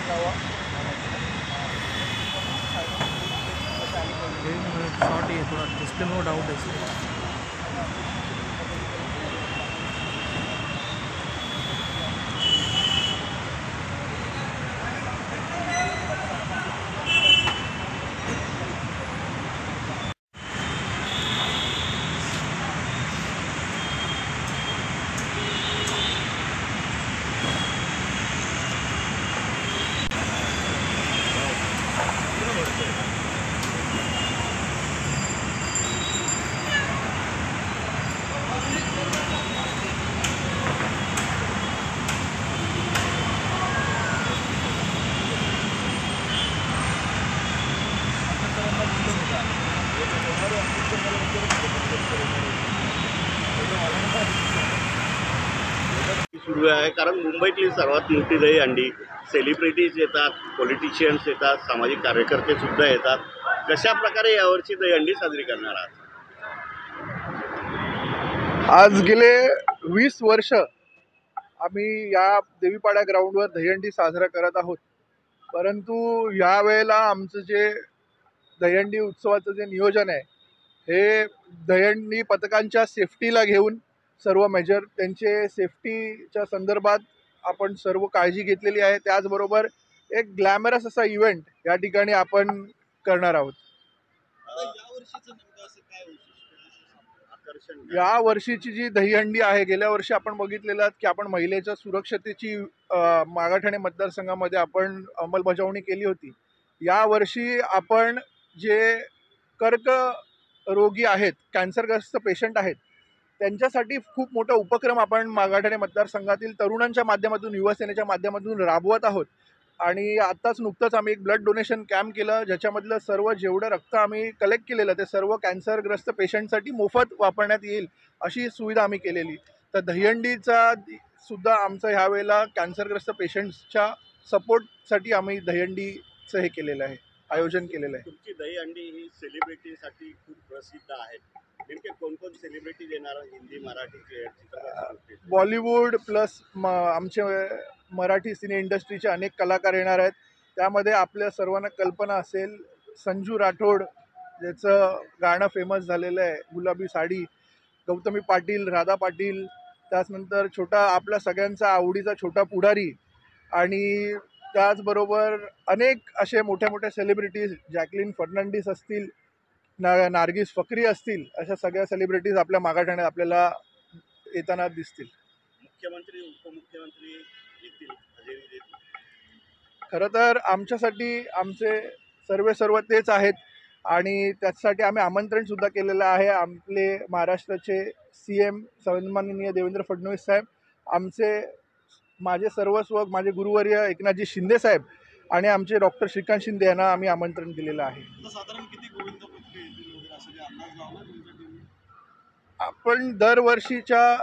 Short है थोड़ा display में डाउट है इसलिए। सुरू आहे कारण मुंबईतली सर्वात मोठी दहीहंडी सेलिब्रिटीज येतात, पॉलिटिशियन्स येतात, सामाजिक कार्यकर्ते सुद्धा येतात। कशा प्रकारे यावर्षी दहीहंडी साजरी करणार आहात? आज गेले 20 वर्ष आम्ही या देवीपाडा ग्राउंडवर दहीहंडी साजरा करत आहोत। परंतु या वेळेला आमचं जे दहीहंडी उत्सवाचं जे नियोजन आहे हे दहीहंडी पथकांच्या सेफ्टीला घेऊन सर्व मेजर त्यांचे सेफ्टीच्या संदर्भात आपण सर्व काळजी घेतलेली आहे। त्याचबरोबर एक ग्लॅमरस असा इव्हेंट या ठिकाणी आपण करणार आहोत। या वर्षीची जी दहीहंडी आहे, गेल्या वर्षी आपण बघितलेलं की आपण महिलेच्या सुरक्षतेची मागाठाणे मतदारसंघामध्ये आपण अंमलबजावणी केली होती। या वर्षी आपण जे कर्करोगी आहेत, कॅन्सरग्रस्त पेशंट आहेत, त्यांच्यासाठी खूप मोठा उपक्रम आपण मागाठाणे मतदारसंघातील तरुणांच्या माध्यमातून, युवासेनेच्या माध्यमातून राबवत आहोत। आणि आत्ताच नुकतंच आम्ही एक ब्लड डोनेशन कॅम्प केलं, ज्याच्यामधलं सर्व जेवढं रक्त आम्ही कलेक्ट केलेलं ते सर्व कॅन्सरग्रस्त पेशंटसाठी मोफत वापरण्यात येईल अशी सुविधा आम्ही केलेली। तर दहीहंडीचा सुद्धा आमचं ह्या वेळेला कॅन्सरग्रस्त पेशंट्सच्या सपोर्टसाठी आम्ही दहीहंडीचं हे केलेलं आहे, आयोजन केलेलं आहे। तुमची दहीहंडी ही सेलिब्रिटीसाठी खूप प्रसिद्ध आहे। नेमके कोण सेलिब्रिटी येणार? हिंदी, मराठी, चित्रपट, बॉलिवूड प्लस आमचे मराठी सिने इंडस्ट्रीचे अनेक कलाकार येणार आहेत। त्यामध्ये आपल्या सर्वांना कल्पना असेल संजू राठोड, ज्याचं गाणं फेमस झालेलं आहे गुलाबी साडी, गौतमी पाटील, राधा पाटील, त्याचनंतर छोटा आपल्या सगळ्यांचा आवडीचा छोटा पुढारी, आणि त्याचबरोबर अनेक असे मोठ्या मोठ्या सेलिब्रिटीज, जॅकलिन फर्नांडिस असतील, नार्गिस फकरी असतील, अशा सगळ्या सेलिब्रिटीज आपल्या मागाठाण्यात आपल्याला येताना दिसतील। मुख्यमंत्री, उपमुख्यमंत्री येतील, हजेरी देतील। खरं तर आमच्यासाठी आमचे सर्व तेच आहेत आणि त्यासाठी आम्ही आमंत्रणसुद्धा केलेलं आहे। आपले महाराष्ट्राचे CM सन्माननीय देवेंद्र फडणवीस साहेब, माझे सर्वस्व माझे गुरुवर्य एकनाथजी शिंदे साहेब आणि आमचे डॉक्टर श्रीकांत शिंदे यांना आम्ही आमंत्रण दिलेलं आहे। साधारण किती गोविंद पथके येतील वगैरे असं काही अंदाज लावला तुमच्या टीमने? आपण दरवर्षीच्या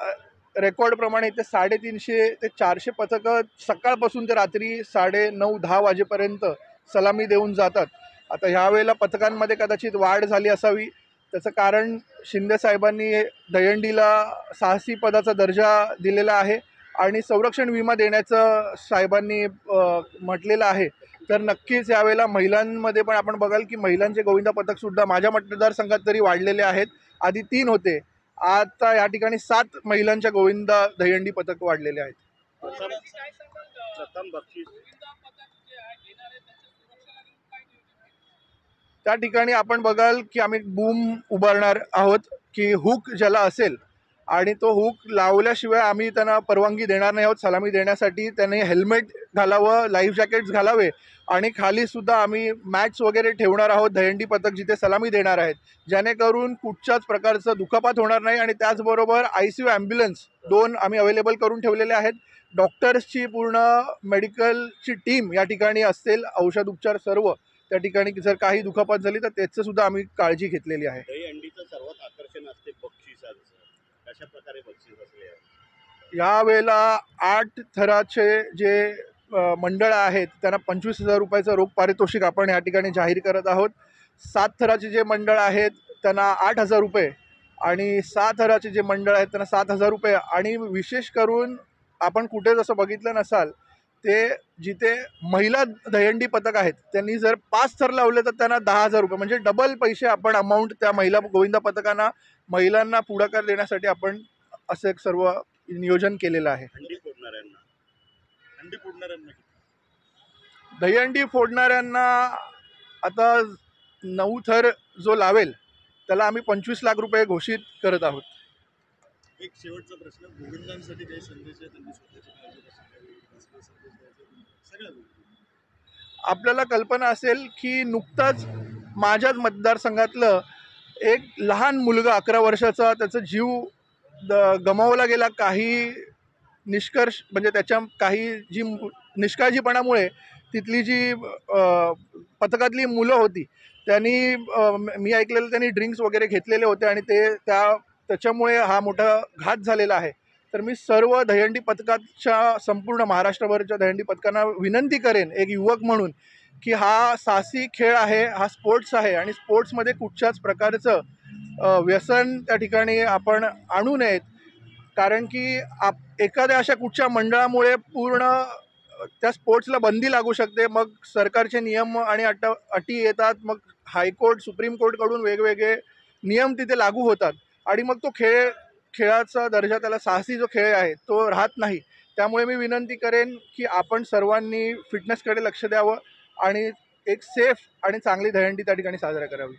रेकॉर्डप्रमाणे ते 350 ते 400 पथकं सकाळपासून ते रात्री 9:30-10 वाजेपर्यंत सलामी देऊन जातात। आता ह्या वेळेला पथकांमध्ये कदाचित वाढ झाली असावी, त्याचं कारण शिंदे साहेबांनी दहीहंडीला साहसी पदाचा दर्जा दिलेला आहे आणि संरक्षण विमा देण्याचं साहेबांनी म्हटलेलं आहे। तर नक्कीच यावेळेला महिलांमध्ये पण आपण बघाल की महिलांचे गोविंदा पथकसुद्धा माझ्या मतदारसंघात तरी वाढलेले आहेत। आधी 3 होते, आता या ठिकाणी 7 महिलांच्या गोविंदा दहीहंडी पथक वाढलेले आहेत। प्रथम बक्षीस त्या ठिकाणी आपण बघाल की आम्ही बूम उभारणार आहोत की हुक ज्याला असेल आणि तो हुक लावल्याशिवाय आम्ही त्यांना परवानगी देणार नाही आहोत सलामी देण्यासाठी। त्यांनी हेल्मेट घालावं, लाईफ जॅकेट्स घालावे आणि खालीसुद्धा आम्ही मॅट्स वगैरे ठेवणार आहोत दहीहंडी पथक जिथे सलामी देणार आहेत, जेणेकरून कुठच्याच प्रकारचं दुखापत होणार नाही। आणि त्याचबरोबर ICU ॲम्ब्युलन्स 2 आम्ही अवेलेबल करून ठेवलेले आहेत। डॉक्टर्सची पूर्ण मेडिकलची टीम या ठिकाणी असेल, औषध उपचार सर्व त्या ठिकाणी जर काही दुखापत झाली तर त्याचं सुद्धा आम्ही काळजी घेतलेली आहे। दहीहंडीचं सर्वात आकर्षण असते बक्षिसाचं, कशा प्रकारे बक्षीस असले? यावेळेला 8 थराचे जे मंडळ आहेत त्यांना 25,000 रुपयाचं रोख पारितोषिक आपण या ठिकाणी जाहीर करत आहोत। 7 थराचे जे मंडळ आहेत त्यांना 8,000 रुपये आणि 6 थराचे जे मंडळ आहेत त्यांना 7,000 रुपये। आणि विशेष करून आपण कुठे जसं बघितलं नसाल ते जिथे महिला दहीहंडी पथक आहेत त्यांनी जर 5 थर लावले तर त्यांना 10,000 रुपये, म्हणजे डबल पैसे आपण अमाऊंट त्या महिला गोविंदा पथकांना महिलांना पुढाकार देण्यासाठी आपण असं एक सर्व नियोजन केलेलं आहे. दहीहंडी फोडणाऱ्यांना आता 9 थर जो लावेल त्याला आम्ही 25 लाख रुपये घोषित करत आहोत. एक शेवटचा प्रश्न, गोविंदांसाठी काही संदेश आहे? त्यांनी स्वतःची काळजी कशी घ्यावी, सगळ्या गोष्टी. आपल्याला कल्पना असेल की नुकताच माझ्याच मतदारसंघातलं एक लहान मुलगा 11 वर्षाचा त्याचा जीव गमावला गेला काही निष्कर्ष म्हणजे त्याच्या काही जी निष्काळजीपणामुळे तिथली जी पथकातली मुलं होती त्यांनी मी ऐकलेलं त्यांनी ड्रिंक्स वगैरे घेतलेले होते आणि त्याच्यामुळे हा मोठा घात झालेला आहे. तर मी सर्व दहीहंडी पथकाच्या संपूर्ण महाराष्ट्रभरच्या दहीहंडी पथकांना विनंती करेन एक युवक म्हणून की हा साहसी खेळ आहे, हा स्पोर्ट्स आहे आणि स्पोर्ट्समध्ये कुठच्याच प्रकारचं व्यसन त्या ठिकाणी आपण आणू नयेत. कारण की एखाद्या अशा कुठच्या मंडळामुळे पूर्ण त्या स्पोर्ट्सला बंदी लागू शकते. मग सरकारचे नियम आणि अटी येतात, मग हायकोर्ट सुप्रीम कोर्टकडून वेगवेगळे नियम तिथे लागू होतात आणि मग तो खेळाचा दर्जा त्याला साहसी जो खेळ आहे तो राहत नाही. त्यामुळे मी विनंती करेन की आपण सर्वांनी फिटनेसकडे लक्ष द्यावं आणि एक सेफ आणि चांगली दहीहंडी त्या ठिकाणी साजरा करावी.